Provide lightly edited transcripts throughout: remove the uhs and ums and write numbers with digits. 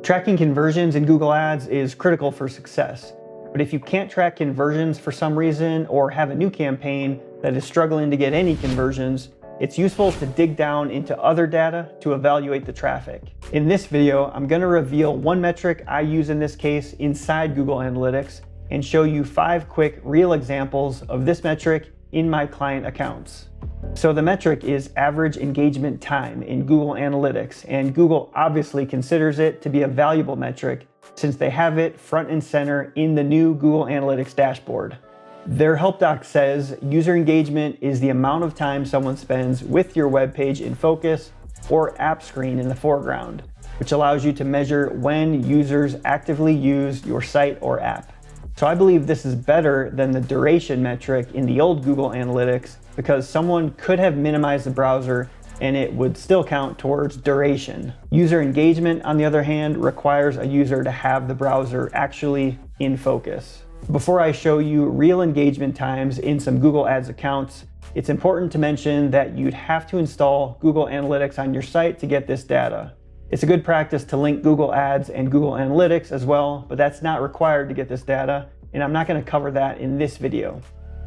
Tracking conversions in Google Ads is critical for success. But if you can't track conversions for some reason or have a new campaign that is struggling to get any conversions, it's useful to dig down into other data to evaluate the traffic. In this video, I'm going to reveal one metric I use in this case inside Google Analytics and show you 5 quick real examples of this metric in my client accounts. So the metric is average engagement time in Google Analytics, and Google obviously considers it to be a valuable metric since they have it front and center in the new Google Analytics dashboard. Their help doc says user engagement is the amount of time someone spends with your web page in focus or app screen in the foreground, which allows you to measure when users actively use your site or app. So I believe this is better than the duration metric in the old Google Analytics because someone could have minimized the browser and it would still count towards duration. User engagement, on the other hand, requires a user to have the browser actually in focus. Before I show you real engagement times in some Google Ads accounts, it's important to mention that you'd have to install Google Analytics on your site to get this data. It's a good practice to link Google Ads and Google Analytics as well, but that's not required to get this data, and I'm not going to cover that in this video.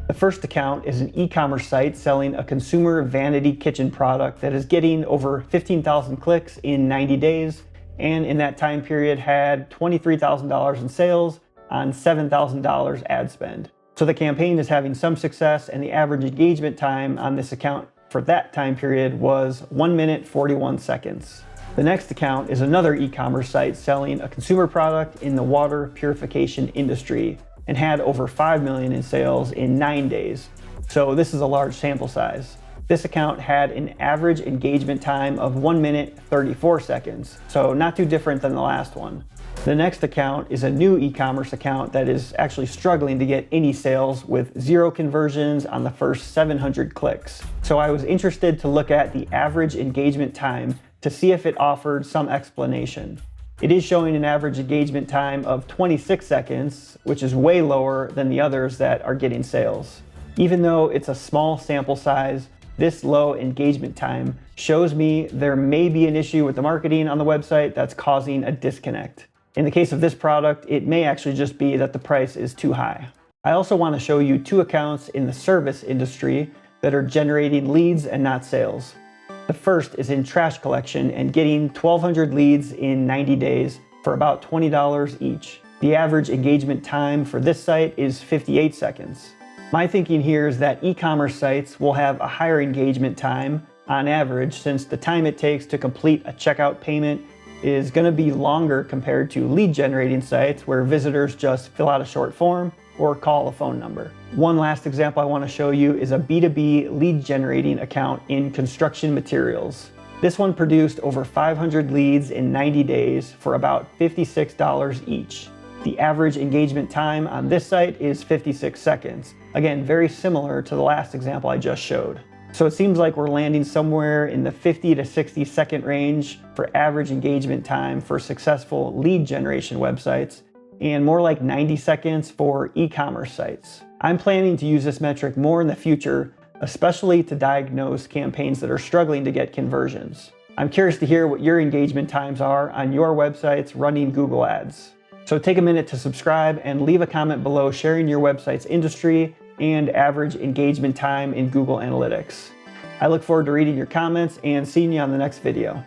The first account is an e-commerce site selling a consumer vanity kitchen product that is getting over 15,000 clicks in 90 days, and in that time period had $23,000 in sales on $7,000 ad spend. So the campaign is having some success, and the average engagement time on this account for that time period was 1 minute 41 seconds. The next account is another e-commerce site selling a consumer product in the water purification industry and had over 5 million in sales in 9 days. So this is a large sample size. This account had an average engagement time of 1 minute 34 seconds, so not too different than the last one. The next account is a new e-commerce account that is actually struggling to get any sales with 0 conversions on the first 700 clicks. So I was interested to look at the average engagement time to see if it offered some explanation. It is showing an average engagement time of 26 seconds, which is way lower than the others that are getting sales. Even though it's a small sample size, this low engagement time shows me there may be an issue with the marketing on the website that's causing a disconnect. In the case of this product, it may actually just be that the price is too high. I also want to show you 2 accounts in the service industry that are generating leads and not sales. The first is in trash collection and getting 1,200 leads in 90 days for about $20 each. The average engagement time for this site is 58 seconds. My thinking here is that e-commerce sites will have a higher engagement time on average since the time it takes to complete a checkout payment is going to be longer compared to lead generating sites where visitors just fill out a short form or call a phone number. One last example I want to show you is a B2B lead generating account in construction materials. This one produced over 500 leads in 90 days for about $56 each. The average engagement time on this site is 56 seconds. Again, very similar to the last example I just showed. So it seems like we're landing somewhere in the 50 to 60 second range for average engagement time for successful lead generation websites, and more like 90 seconds for e-commerce sites. I'm planning to use this metric more in the future, especially to diagnose campaigns that are struggling to get conversions. I'm curious to hear what your engagement times are on your websites running Google Ads. So take a minute to subscribe and leave a comment below sharing your website's industry and average engagement time in Google Analytics. I look forward to reading your comments and seeing you on the next video.